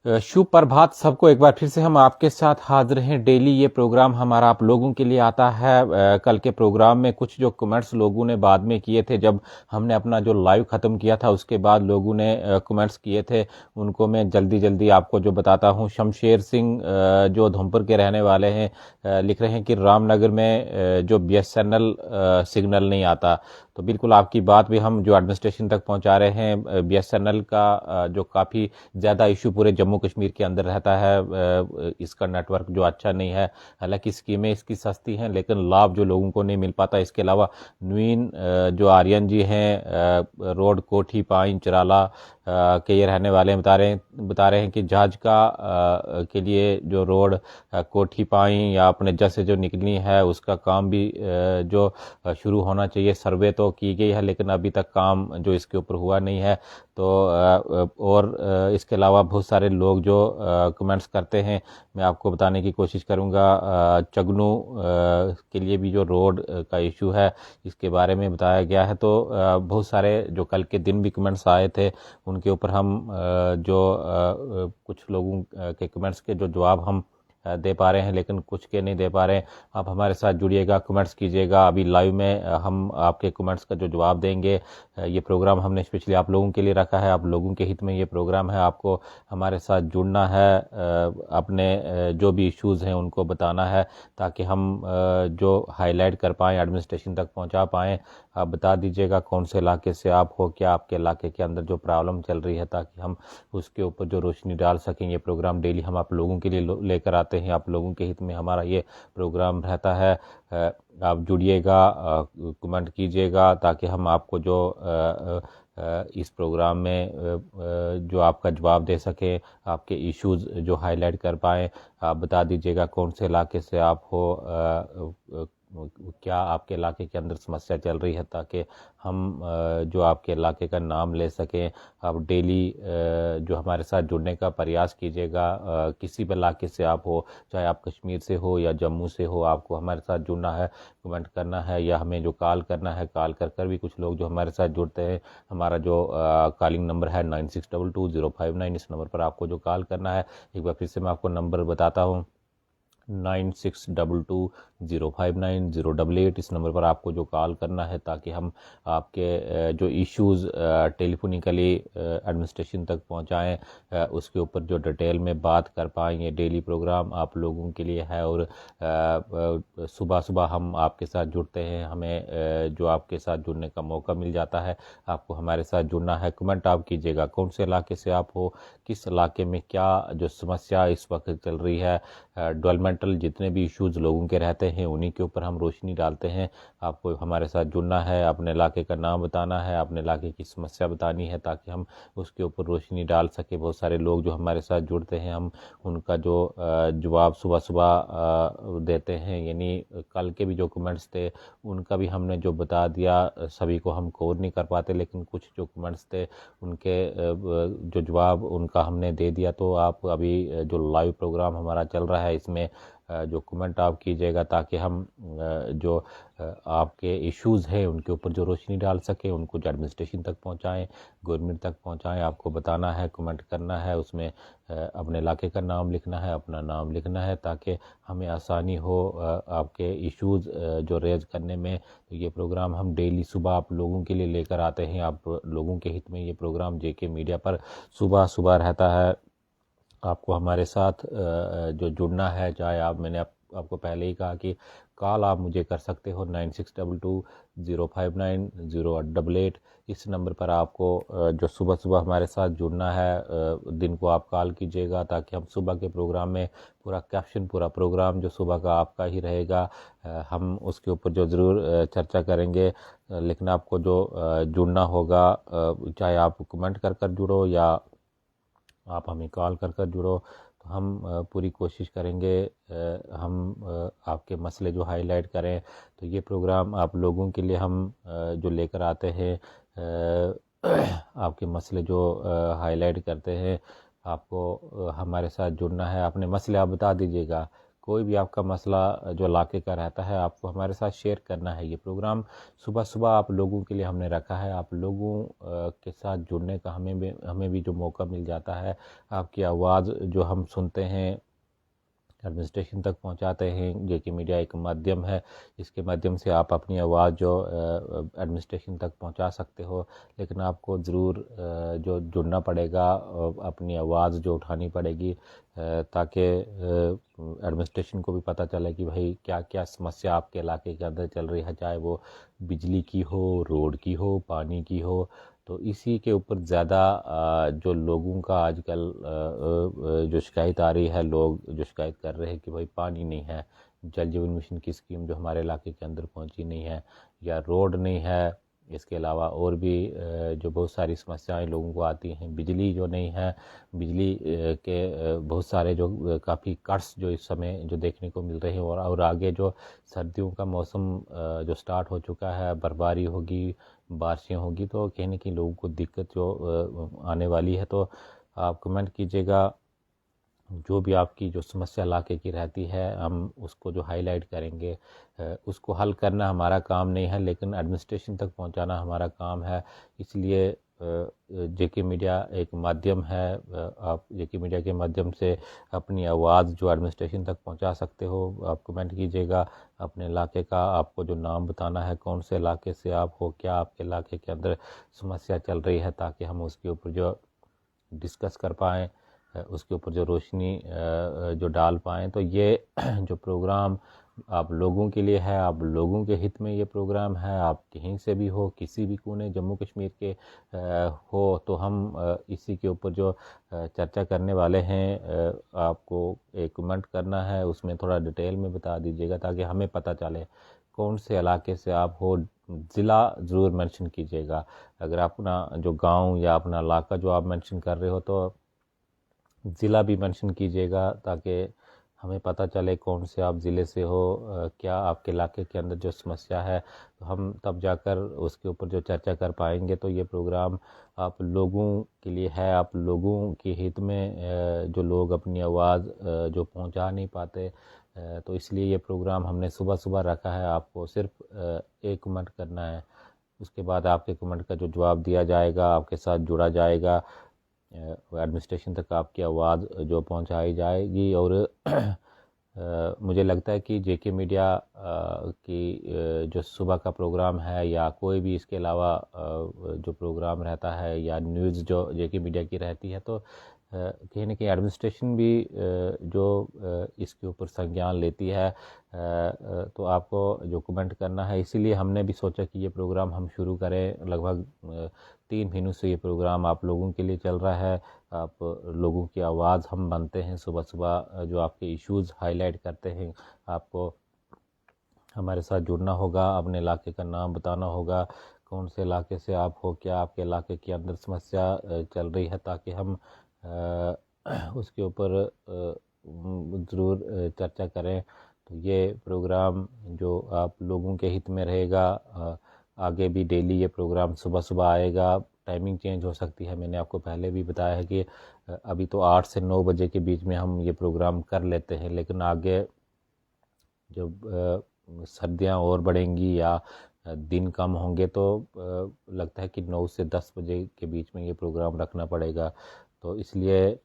शुभ प्रभात सबको। एक बार फिर से हम आपके साथ हाजिर हैं। डेली ये प्रोग्राम हमारा आप लोगों के लिए आता है। कल के प्रोग्राम में कुछ जो कमेंट्स लोगों ने बाद में किए थे, जब हमने अपना जो लाइव ख़त्म किया था उसके बाद लोगों ने कमेंट्स किए थे, उनको मैं जल्दी जल्दी आपको जो बताता हूँ। शमशेर सिंह जो धौमपुर के रहने वाले हैं, लिख रहे हैं कि रामनगर में जो BSNL सिग्नल नहीं आता। तो बिल्कुल आपकी बात भी हम जो एडमिनिस्ट्रेशन तक पहुंचा रहे हैं। BSNL का जो काफ़ी ज़्यादा इशू पूरे जम्मू कश्मीर के अंदर रहता है, इसका नेटवर्क जो अच्छा नहीं है। हालांकि स्कीमें इसकी सस्ती हैं, लेकिन लाभ जो लोगों को नहीं मिल पाता। इसके अलावा नवीन जो आर्यन जी हैं, रोड कोठी पाइन चराला के ये रहने वाले हैं, बता रहे हैं कि जहाज का के लिए जो रोड कोठी पाई या अपने जस से जो निकलनी है उसका काम भी जो शुरू होना चाहिए। सर्वे तो की गई है, लेकिन अभी तक काम जो इसके ऊपर हुआ नहीं है। तो और इसके अलावा बहुत सारे लोग जो कमेंट्स करते हैं, मैं आपको बताने की कोशिश करूंगा। चगनू के लिए भी जो रोड का इशू है, इसके बारे में बताया गया है। तो बहुत सारे जो कल के दिन भी कमेंट्स आए थे, उनके ऊपर हम जो कुछ लोगों के कमेंट्स के जो जवाब हम दे पा रहे हैं, लेकिन कुछ के नहीं दे पा रहे हैं। आप हमारे साथ जुड़िएगा, कमेंट्स कीजिएगा। अभी लाइव में हम आपके कमेंट्स का जो जवाब देंगे। ये प्रोग्राम हमने स्पेशली आप लोगों के लिए रखा है, आप लोगों के हित में ये प्रोग्राम है। आपको हमारे साथ जुड़ना है, अपने जो भी इश्यूज़ हैं उनको बताना है, ताकि हम जो हाईलाइट कर पाएँ, एडमिनिस्ट्रेशन तक पहुंचा पाएँ। आप बता दीजिएगा कौन से इलाके से आप हो, क्या आपके इलाके के अंदर जो प्रॉब्लम चल रही है, ताकि हम उसके ऊपर जो रोशनी डाल सकें। ये प्रोग्राम डेली हम आप लोगों के लिए लेकर आते हैं, आप लोगों के हित में हमारा ये प्रोग्राम रहता है। आप जुड़िएगा, कमेंट कीजिएगा, ताकि हम आपको जो इस प्रोग्राम में जो आपका जवाब दे सकें, आपके इश्यूज़ जो हाईलाइट कर पाएँ। आप बता दीजिएगा कौन से इलाके से आप हो, क्या आपके इलाके के अंदर समस्या चल रही है, ताकि हम जो आपके इलाके का नाम ले सकें। आप डेली जो हमारे साथ जुड़ने का प्रयास कीजिएगा। किसी भी इलाके से आप हो, चाहे आप कश्मीर से हो या जम्मू से हो, आपको हमारे साथ जुड़ना है, कमेंट करना है, या हमें जो कॉल करना है। कॉल कर भी कुछ लोग जो हमारे साथ जुड़ते हैं। हमारा जो कॉलिंग नंबर है 96222059, इस नंबर पर आपको जो कॉल करना है। एक बार फिर से मैं आपको नंबर बताता हूँ, 9622059088। इस नंबर पर आपको जो कॉल करना है, ताकि हम आपके जो इश्यूज़ टेलीफोनिकली एडमिनिस्ट्रेशन तक पहुंचाएं, उसके ऊपर जो डिटेल में बात कर पाएँ। ये डेली प्रोग्राम आप लोगों के लिए है, और सुबह सुबह हम आपके साथ जुड़ते हैं। हमें जो आपके साथ जुड़ने का मौका मिल जाता है। आपको हमारे साथ जुड़ना है, कमेंट आप कीजिएगा कौन से इलाके से आप हो, किस इलाके में क्या जो समस्या इस वक्त चल रही है। डेवलपमेंटल जितने भी इश्यूज़ लोगों के रहते हैं, उन्हीं के ऊपर हम रोशनी डालते हैं। आपको हमारे साथ जुड़ना है, अपने इलाके का नाम बताना है, अपने इलाके की समस्या बतानी है, ताकि हम उसके ऊपर रोशनी डाल सके। बहुत सारे लोग जो हमारे साथ जुड़ते हैं, हम उनका जो जवाब सुबह सुबह देते हैं। यानी कल के भी जो कमेंट्स थे, उनका भी हमने जो बता दिया। सभी को हम कवर नहीं कर पाते, लेकिन कुछ जो कमेंट्स थे उनके जो जवाब उनका हमने दे दिया। तो आप अभी जो लाइव प्रोग्राम हमारा चल रहा है, इसमें जो कमेंट आप कीजिएगा, ताकि हम जो आपके इश्यूज़ हैं उनके ऊपर जो रोशनी डाल सकें, उनको जो एडमिनिस्ट्रेशन तक पहुंचाएं, गवर्नमेंट तक पहुंचाएं। आपको बताना है, कमेंट करना है, उसमें अपने इलाके का नाम लिखना है, अपना नाम लिखना है, ताकि हमें आसानी हो आपके इश्यूज़ जो रेज करने में। तो ये प्रोग्राम हम डेली सुबह आप लोगों के लिए लेकर आते हैं। आप लोगों के हित में ये प्रोग्राम JK मीडिया पर सुबह सुबह रहता है। आपको हमारे साथ जो जुड़ना है, चाहे मैंने आपको पहले ही कहा कि कॉल आप मुझे कर सकते हो 9622059088। इस नंबर पर आपको जो सुबह सुबह हमारे साथ जुड़ना है, दिन को आप कॉल कीजिएगा, ताकि हम सुबह के प्रोग्राम में पूरा कैप्शन, पूरा प्रोग्राम जो सुबह का आपका ही रहेगा, हम उसके ऊपर जो ज़रूर चर्चा करेंगे। लेकिन आपको जो जुड़ना होगा, चाहे आप कमेंट कर जुड़ो या आप हमें कॉल कर जुड़ो, तो हम पूरी कोशिश करेंगे हम आपके मसले जो हाईलाइट करें। तो ये प्रोग्राम आप लोगों के लिए हम जो लेकर आते हैं, आपके मसले जो हाईलाइट करते हैं। आपको हमारे साथ जुड़ना है, अपने मसले आप बता दीजिएगा कोई भी आपका मसला जो इलाके का रहता है आपको हमारे साथ शेयर करना है। ये प्रोग्राम सुबह सुबह आप लोगों के लिए हमने रखा है। आप लोगों के साथ जुड़ने का हमें भी जो मौका मिल जाता है, आपकी आवाज़ जो हम सुनते हैं एडमिनिस्ट्रेशन तक पहुंचाते हैं। जेके मीडिया एक माध्यम है, इसके माध्यम से आप अपनी आवाज़ जो एडमिनिस्ट्रेशन तक पहुंचा सकते हो, लेकिन आपको ज़रूर जो जुड़ना पड़ेगा, अपनी आवाज़ जो उठानी पड़ेगी, ताकि एडमिनिस्ट्रेशन को भी पता चले कि भाई क्या क्या समस्या आपके इलाके के अंदर चल रही है, चाहे वो बिजली की हो, रोड की हो, पानी की हो। तो इसी के ऊपर ज़्यादा जो लोगों का आजकल जो शिकायत आ रही है, लोग जो शिकायत कर रहे हैं कि भाई पानी नहीं है, जल जीवन मिशन की स्कीम जो हमारे इलाके के अंदर पहुंची नहीं है, या रोड नहीं है, इसके अलावा और भी जो बहुत सारी समस्याएं लोगों को आती हैं, बिजली जो नहीं है, बिजली के बहुत सारे जो काफ़ी कट्स जो इस समय जो देखने को मिल रहे हैं, और आगे जो सर्दियों का मौसम जो स्टार्ट हो चुका है, बर्फबारी होगी, बारिशें होगी, तो कहीं ना कहीं लोगों को दिक्कत जो आने वाली है। तो आप कमेंट कीजिएगा, जो भी आपकी जो समस्या इलाके की रहती है हम उसको जो हाईलाइट करेंगे। उसको हल करना हमारा काम नहीं है, लेकिन एडमिनिस्ट्रेशन तक पहुंचाना हमारा काम है। इसलिए जेके मीडिया एक माध्यम है, आप जेके मीडिया के माध्यम से अपनी आवाज़ जो एडमिनिस्ट्रेशन तक पहुंचा सकते हो। आप कमेंट कीजिएगा अपने इलाके का, आपको जो नाम बताना है, कौन से इलाके से आप हो, क्या आपके इलाके के अंदर समस्या चल रही है, ताकि हम उसके ऊपर जो डिस्कस कर पाएँ, उसके ऊपर जो रोशनी जो डाल पाएँ। तो ये जो प्रोग्राम आप लोगों के लिए है, आप लोगों के हित में ये प्रोग्राम है। आप कहीं से भी हो, किसी भी कोने जम्मू कश्मीर के हो, तो हम इसी के ऊपर जो चर्चा करने वाले हैं, आपको एक कमेंट करना है, उसमें थोड़ा डिटेल में बता दीजिएगा ताकि हमें पता चले कौन से इलाके से आप हो। ज़िला ज़रूर मेंशन कीजिएगा, अगर अपना जो गांव या अपना इलाका जो आप मेंशन कर रहे हो तो ज़िला भी मेंशन कीजिएगा, ताकि हमें पता चले कौन से आप ज़िले से हो, क्या आपके इलाके के अंदर जो समस्या है, तो हम तब जाकर उसके ऊपर जो चर्चा कर पाएंगे। तो ये प्रोग्राम आप लोगों के लिए है, आप लोगों के हित में, जो लोग अपनी आवाज़ जो पहुंचा नहीं पाते, तो इसलिए ये प्रोग्राम हमने सुबह सुबह रखा है। आपको सिर्फ एक कमेंट करना है, उसके बाद आपके कमेंट का जो जवाब दिया जाएगा, आपके साथ जुड़ा जाएगा, एडमिनिस्ट्रेशन तक आपकी आवाज़ जो पहुंचाई जाएगी। और मुझे लगता है कि जेके मीडिया की जो सुबह का प्रोग्राम है, या कोई भी इसके अलावा जो प्रोग्राम रहता है, या न्यूज़ जो जेके मीडिया की रहती है, तो कहीं ना कहीं एडमिनिस्ट्रेशन भी जो इसके ऊपर संज्ञान लेती है। तो आपको जो कमेंट करना है, इसीलिए हमने भी सोचा कि ये प्रोग्राम हम शुरू करें। लगभग 3 महीनों से ये प्रोग्राम आप लोगों के लिए चल रहा है। आप लोगों की आवाज़ हम बनते हैं, सुबह सुबह जो आपके इश्यूज़ हाईलाइट करते हैं। आपको हमारे साथ जुड़ना होगा, अपने इलाके का नाम बताना होगा, कौन से इलाके से आप हो, क्या आपके इलाके के अंदर समस्या चल रही है, ताकि हम उसके ऊपर ज़रूर चर्चा करें। तो ये प्रोग्राम जो आप लोगों के हित में रहेगा, आगे भी डेली ये प्रोग्राम सुबह सुबह आएगा। टाइमिंग चेंज हो सकती है, मैंने आपको पहले भी बताया है कि अभी तो 8 से 9 बजे के बीच में हम ये प्रोग्राम कर लेते हैं, लेकिन आगे जब सर्दियाँ और बढ़ेंगी या दिन कम होंगे, तो लगता है कि 9 से 10 बजे के बीच में ये प्रोग्राम रखना पड़ेगा। तो इसलिए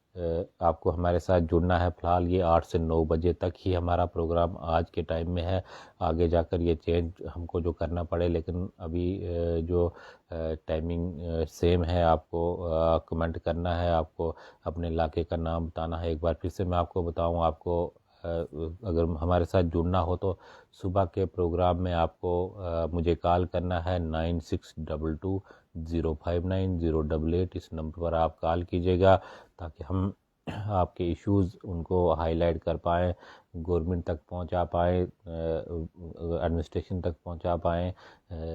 आपको हमारे साथ जुड़ना है। फ़िलहाल ये 8 से 9 बजे तक ही हमारा प्रोग्राम आज के टाइम में है, आगे जाकर ये चेंज हमको जो करना पड़े, लेकिन अभी जो टाइमिंग सेम है। आपको कमेंट करना है, आपको अपने इलाके का नाम बताना है। एक बार फिर से मैं आपको बताऊं, आपको अगर हमारे साथ जुड़ना हो तो सुबह के प्रोग्राम में आपको मुझे कॉल करना है 9622059088। इस नंबर पर आप कॉल कीजिएगा, ताकि हम आपके इश्यूज़ उनको हाईलाइट कर पाएँ, गवर्नमेंट तक पहुंचा पाएँ, एडमिनिस्ट्रेशन तक पहुंचा पाएँ।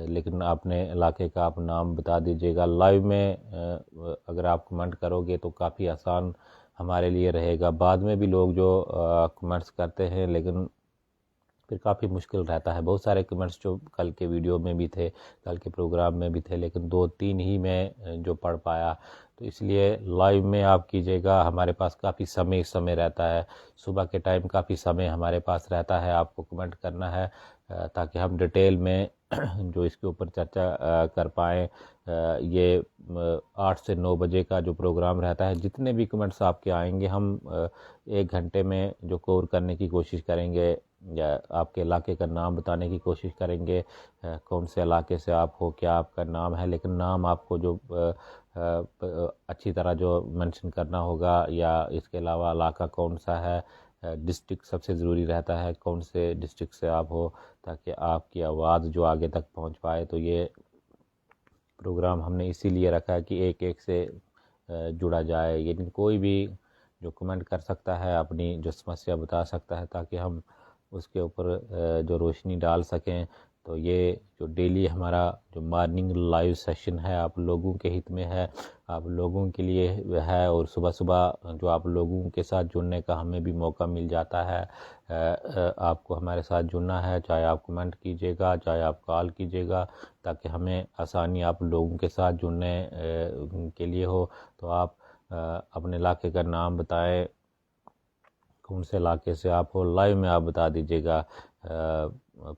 लेकिन अपने इलाके का आप नाम बता दीजिएगा। लाइव में अगर आप कमेंट करोगे तो काफ़ी आसान हमारे लिए रहेगा। बाद में भी लोग जो कमेंट्स करते हैं, लेकिन फिर काफ़ी मुश्किल रहता है। बहुत सारे कमेंट्स जो कल के वीडियो में भी थे, कल के प्रोग्राम में भी थे, लेकिन 2-3 ही मैं जो पढ़ पाया। तो इसलिए लाइव में आप कीजिएगा। हमारे पास काफ़ी समय रहता है, सुबह के टाइम काफ़ी समय हमारे पास रहता है, आपको कमेंट करना है ताकि हम डिटेल में जो इसके ऊपर चर्चा कर पाएँ। ये 8 से 9 बजे का जो प्रोग्राम रहता है, जितने भी कमेंट्स आपके आएंगे हम 1 घंटे में जो कवर करने की कोशिश करेंगे, या आपके इलाके का नाम बताने की कोशिश करेंगे, कौन से इलाके से आप हो, क्या आपका नाम है, लेकिन नाम आपको जो अच्छी तरह जो मेंशन करना होगा, या इसके अलावा इलाका कौन सा है, डिस्ट्रिक्ट सबसे ज़रूरी रहता है, कौन से डिस्ट्रिक्ट से आप हो, ताकि आपकी आवाज़ जो आगे तक पहुंच पाए। तो ये प्रोग्राम हमने इसीलिए रखा है कि एक एक से जुड़ा जाए, यानी कोई भी जो कमेंट कर सकता है, अपनी जो समस्या बता सकता है, ताकि हम उसके ऊपर जो रोशनी डाल सकें। तो ये जो डेली हमारा जो मॉर्निंग लाइव सेशन है, आप लोगों के हित में है, आप लोगों के लिए है, और सुबह सुबह जो आप लोगों के साथ जुड़ने का हमें भी मौका मिल जाता है। आपको हमारे साथ जुड़ना है, चाहे आप कमेंट कीजिएगा, चाहे आप कॉल कीजिएगा, ताकि हमें आसानी आप लोगों के साथ जुड़ने के लिए हो। तो आप अपने इलाके का नाम बताएं, कौन से इलाके से आप हो, लाइव में आप बता दीजिएगा।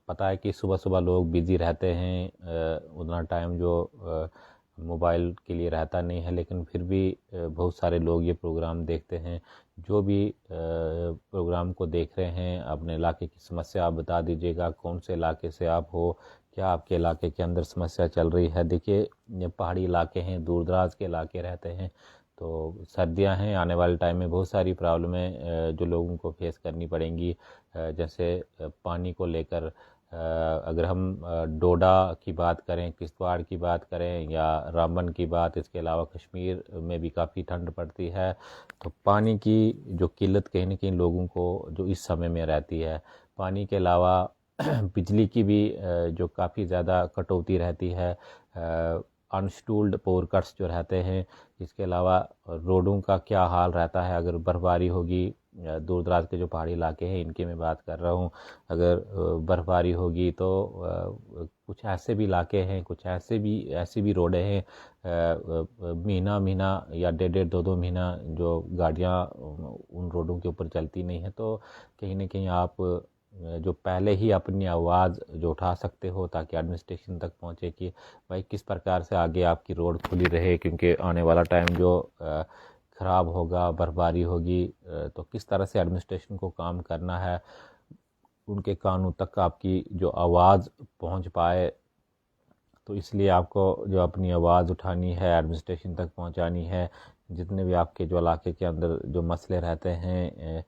पता है कि सुबह सुबह लोग बिज़ी रहते हैं, उतना टाइम जो मोबाइल के लिए रहता नहीं है, लेकिन फिर भी बहुत सारे लोग ये प्रोग्राम देखते हैं। जो भी प्रोग्राम को देख रहे हैं, अपने इलाके की समस्या आप बता दीजिएगा, कौन से इलाके से आप हो, क्या आपके इलाके के अंदर समस्या चल रही है। देखिए, ये पहाड़ी इलाके हैं, दूर दराज के इलाके रहते हैं, तो सर्दियां हैं, आने वाले टाइम में बहुत सारी प्रॉब्लमें जो लोगों को फेस करनी पड़ेंगी, जैसे पानी को लेकर। अगर हम डोडा की बात करें, किश्तवाड़ की बात करें, या रामबन की बात, इसके अलावा कश्मीर में भी काफ़ी ठंड पड़ती है। तो पानी की जो किल्लत कहीं ना कहीं लोगों को जो इस समय में रहती है, पानी के अलावा बिजली की भी जो काफ़ी ज़्यादा कटौती रहती है, अनशेड्यूल्ड पावर कट्स जो रहते हैं। इसके अलावा रोडों का क्या हाल रहता है, अगर बर्फ़बारी होगी, दूर दराज के जो पहाड़ी इलाके हैं इनके मैं बात कर रहा हूँ, अगर बर्फ़बारी होगी तो कुछ ऐसे भी इलाके हैं, कुछ ऐसी भी रोडें हैं, महीना महीना या डेढ़ डेढ़ दो दो महीना जो गाड़ियाँ उन रोडों के ऊपर चलती नहीं है। तो कहीं ना कहीं आप जो पहले ही अपनी आवाज़ जो उठा सकते हो, ताकि एडमिनिस्ट्रेशन तक पहुँचे कि भाई किस प्रकार से आगे आपकी रोड खुली रहे, क्योंकि आने वाला टाइम जो ख़राब होगा, बर्फबारी होगी, तो किस तरह से एडमिनिस्ट्रेशन को काम करना है, उनके कानों तक आपकी जो आवाज़ पहुंच पाए। तो इसलिए आपको जो अपनी आवाज़ उठानी है, एडमिनिस्ट्रेशन तक पहुंचानी है। जितने भी आपके जो इलाके के अंदर जो मसले रहते हैं,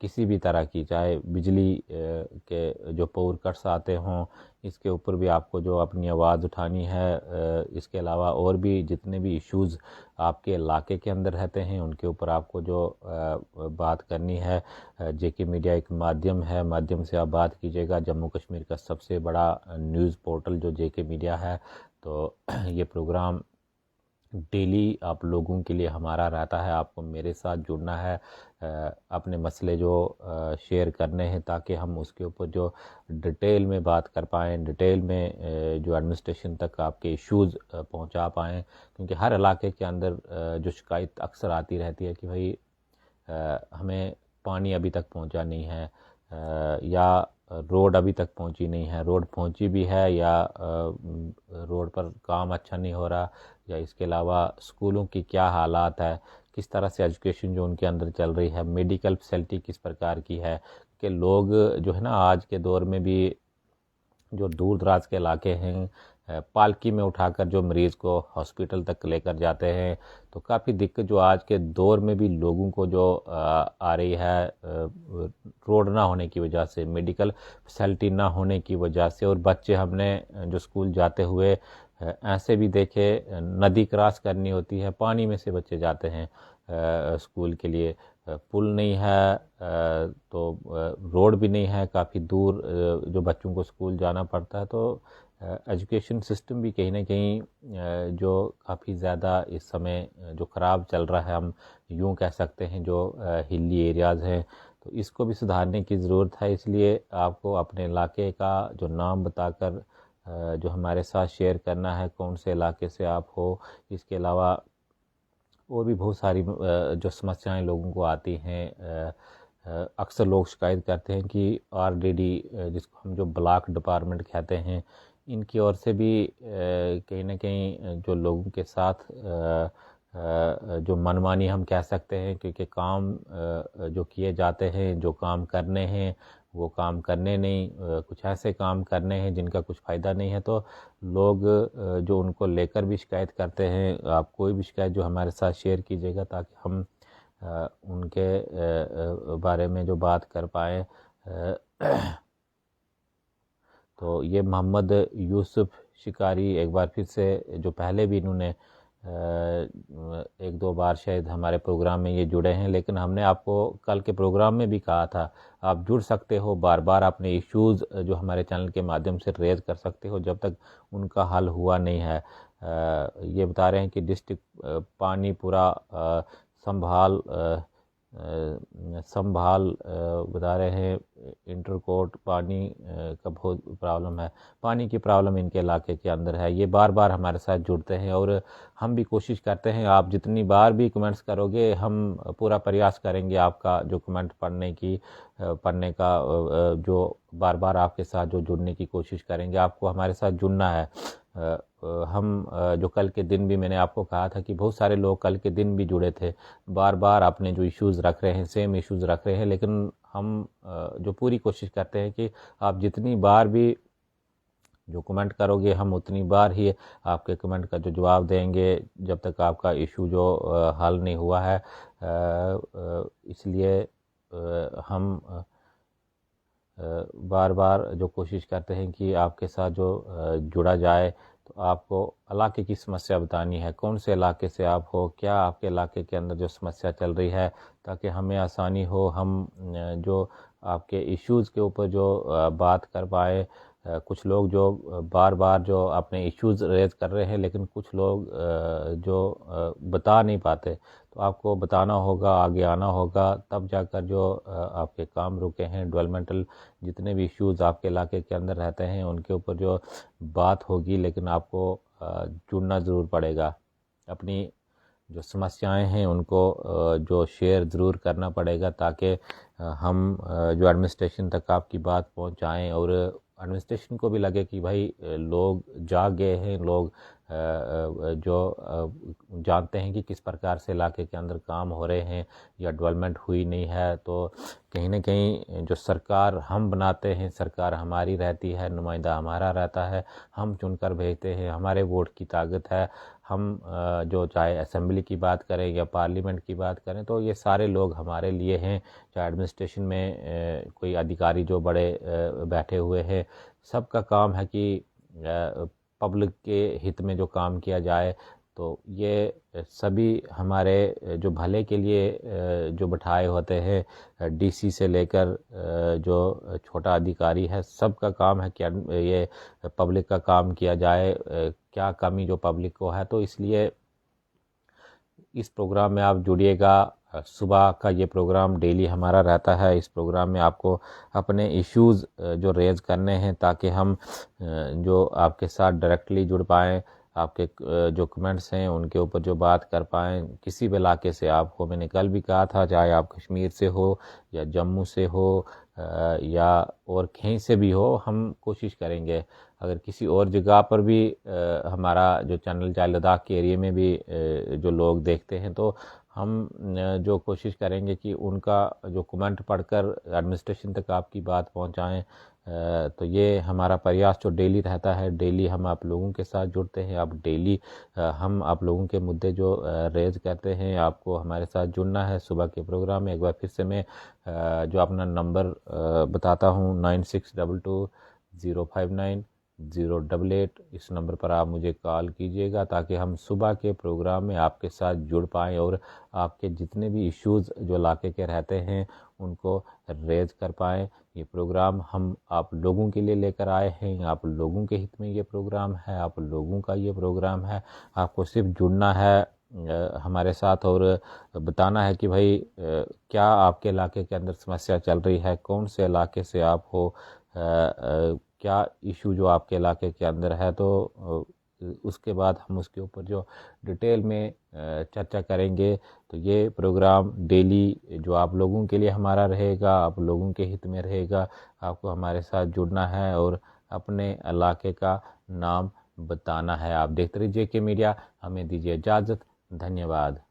किसी भी तरह की, चाहे बिजली के जो पावर कट्स आते हों, इसके ऊपर भी आपको जो अपनी आवाज़ उठानी है। इसके अलावा और भी जितने भी इश्यूज़ आपके इलाके के अंदर रहते हैं, उनके ऊपर आपको जो बात करनी है, जेके मीडिया एक माध्यम है, माध्यम से आप बात कीजिएगा। जम्मू कश्मीर का सबसे बड़ा न्यूज़ पोर्टल जो जेके मीडिया है। तो ये प्रोग्राम डेली आप लोगों के लिए हमारा रहता है, आपको मेरे साथ जुड़ना है, अपने मसले जो शेयर करने हैं, ताकि हम उसके ऊपर जो डिटेल में बात कर पाएँ, डिटेल में जो एडमिनिस्ट्रेशन तक आपके इश्यूज़ पहुंचा पाएँ। क्योंकि हर इलाके के अंदर जो शिकायत अक्सर आती रहती है कि भाई हमें पानी अभी तक पहुंचा नहीं है, या रोड अभी तक पहुंची नहीं है, रोड पहुंची भी है या रोड पर काम अच्छा नहीं हो रहा, या इसके अलावा स्कूलों की क्या हालात है, किस तरह से एजुकेशन जो उनके अंदर चल रही है, मेडिकल फैसिलिटी किस प्रकार की है। कि लोग जो है ना, आज के दौर में भी जो दूर दराज के इलाके हैं, पालकी में उठाकर जो मरीज़ को हॉस्पिटल तक लेकर जाते हैं, तो काफ़ी दिक्कत जो आज के दौर में भी लोगों को जो आ रही है, रोड ना होने की वजह से, मेडिकल फैसिलिटी ना होने की वजह से। और बच्चे हमने जो स्कूल जाते हुए ऐसे भी देखे, नदी क्रॉस करनी होती है, पानी में से बच्चे जाते हैं स्कूल के लिए, पुल नहीं है, तो रोड भी नहीं है, काफ़ी दूर जो बच्चों को स्कूल जाना पड़ता है। तो एजुकेशन सिस्टम भी कहीं ना कहीं जो काफ़ी ज़्यादा इस समय जो ख़राब चल रहा है, हम यूँ कह सकते हैं, जो हिली एरियाज़ हैं, तो इसको भी सुधारने की ज़रूरत है। इसलिए आपको अपने इलाके का जो नाम बताकर जो हमारे साथ शेयर करना है, कौन से इलाके से आप हो। इसके अलावा और भी बहुत सारी जो समस्याएं लोगों को आती हैं। अक्सर लोग शिकायत करते हैं कि आरडीडी, जिसको हम जो ब्लॉक डिपार्टमेंट कहते हैं, इनकी ओर से भी कहीं ना कहीं जो लोगों के साथ जो मनमानी हम कह सकते हैं, क्योंकि काम जो किए जाते हैं, जो काम करने हैं वो काम करने नहीं, कुछ ऐसे काम करने हैं जिनका कुछ फ़ायदा नहीं है, तो लोग जो उनको लेकर भी शिकायत करते हैं। आप कोई भी शिकायत जो हमारे साथ शेयर कीजिएगा ताकि हम उनके बारे में जो बात कर पाएँ। तो ये मोहम्मद यूसुफ शिकारी एक बार फिर से, जो पहले भी इन्होंने एक दो बार शायद हमारे प्रोग्राम में ये जुड़े हैं, लेकिन हमने आपको कल के प्रोग्राम में भी कहा था आप जुड़ सकते हो, बार बार अपने इश्यूज़ जो हमारे चैनल के माध्यम से रेज कर सकते हो जब तक उनका हल हुआ नहीं है। ये बता रहे हैं कि डिस्ट्रिक्ट पानी पूरा संभाल बता रहे हैं, इंटरकोट पानी का बहुत प्रॉब्लम है, पानी की प्रॉब्लम इनके इलाके के अंदर है। ये बार बार हमारे साथ जुड़ते हैं और हम भी कोशिश करते हैं, आप जितनी बार भी कमेंट्स करोगे हम पूरा प्रयास करेंगे आपका जो कमेंट पढ़ने का, जो बार बार आपके साथ जो जुड़ने की कोशिश करेंगे। आपको हमारे साथ जुड़ना है। हम जो कल के दिन भी मैंने आपको कहा था कि बहुत सारे लोग कल के दिन भी जुड़े थे, बार बार अपने जो इश्यूज़ रख रहे हैं, सेम इश्यूज़ रख रहे हैं, लेकिन हम जो पूरी कोशिश करते हैं कि आप जितनी बार भी जो कमेंट करोगे हम उतनी बार ही आपके कमेंट का जो जवाब देंगे जब तक आपका इशू जो हल नहीं हुआ है। इसलिए हम बार बार जो कोशिश करते हैं कि आपके साथ जो जुड़ा जाए। तो आपको इलाके की समस्या बतानी है, कौन से इलाके से आप हो, क्या आपके इलाके के अंदर जो समस्या चल रही है, ताकि हमें आसानी हो, हम जो आपके इश्यूज़ के ऊपर जो बात कर पाए। कुछ लोग जो बार बार जो अपने इश्यूज़ रेज कर रहे हैं, लेकिन कुछ लोग जो बता नहीं पाते, तो आपको बताना होगा, आगे आना होगा, तब जाकर जो आपके काम रुके हैं, डेवलपमेंटल जितने भी इश्यूज़ आपके इलाके के अंदर रहते हैं उनके ऊपर जो बात होगी, लेकिन आपको जुड़ना ज़रूर पड़ेगा। अपनी जो समस्याएं हैं उनको जो शेयर ज़रूर करना पड़ेगा, ताकि हम जो एडमिनिस्ट्रेशन तक आपकी बात पहुंचाएं और एडमिनिस्ट्रेशन को भी लगे कि भाई लोग जाग गए हैं, लोग जो जानते हैं कि किस प्रकार से इलाके के अंदर काम हो रहे हैं या डेवलपमेंट हुई नहीं है। तो कहीं ना कहीं जो सरकार हम बनाते हैं, सरकार हमारी रहती है, नुमाइंदा हमारा रहता है, हम चुनकर भेजते हैं, हमारे वोट की ताकत है। हम जो चाहे असेंबली की बात करें या पार्लियामेंट की बात करें, तो ये सारे लोग हमारे लिए हैं। चाहे एडमिनिस्ट्रेशन में कोई अधिकारी जो बड़े बैठे हुए हैं, सबका काम है कि पब्लिक के हित में जो काम किया जाए। तो ये सभी हमारे जो भले के लिए जो बिठाए होते हैं, डीसी से लेकर जो छोटा अधिकारी है, सबका काम है कि ये पब्लिक का काम किया जाए, क्या कमी जो पब्लिक को है। तो इसलिए इस प्रोग्राम में आप जुड़िएगा। सुबह का ये प्रोग्राम डेली हमारा रहता है। इस प्रोग्राम में आपको अपने इश्यूज़ जो रेज करने हैं, ताकि हम जो आपके साथ डायरेक्टली जुड़ पाएँ, आपके जो कमेंट्स हैं उनके ऊपर जो बात कर पाएँ। किसी भी इलाके से आप हो, मैंने कल भी कहा था, चाहे आप कश्मीर से हो या जम्मू से हो या और कहीं से भी हो, हम कोशिश करेंगे। अगर किसी और जगह पर भी हमारा जो चैनल, चाहे लद्दाख के एरिया में भी जो लोग देखते हैं, तो हम जो कोशिश करेंगे कि उनका जो कमेंट पढ़कर एडमिनिस्ट्रेशन तक आपकी बात पहुंचाएं। तो ये हमारा प्रयास जो डेली रहता है, डेली हम आप लोगों के साथ जुड़ते हैं। आप डेली हम आप लोगों के मुद्दे जो रेज करते हैं, आपको हमारे साथ जुड़ना है। सुबह के प्रोग्राम में एक बार फिर से मैं जो अपना नंबर बताता हूँ, 9622059088। इस नंबर पर आप मुझे कॉल कीजिएगा, ताकि हम सुबह के प्रोग्राम में आपके साथ जुड़ पाएँ और आपके जितने भी इश्यूज़ जो इलाके के रहते हैं उनको रेज कर पाएँ। ये प्रोग्राम हम आप लोगों के लिए लेकर आए हैं, आप लोगों के हित में ये प्रोग्राम है, आप लोगों का ये प्रोग्राम है। आपको सिर्फ जुड़ना है हमारे साथ और बताना है कि भाई क्या आपके इलाके के अंदर समस्या चल रही है, कौन से इलाके से आप हो, क्या इशू जो आपके इलाके के अंदर है। तो उसके बाद हम उसके ऊपर जो डिटेल में चर्चा करेंगे। तो ये प्रोग्राम डेली जो आप लोगों के लिए हमारा रहेगा, आप लोगों के हित में रहेगा। आपको हमारे साथ जुड़ना है और अपने इलाके का नाम बताना है। आप देखते रहिए JK मीडिया। हमें दीजिए इजाज़त। धन्यवाद।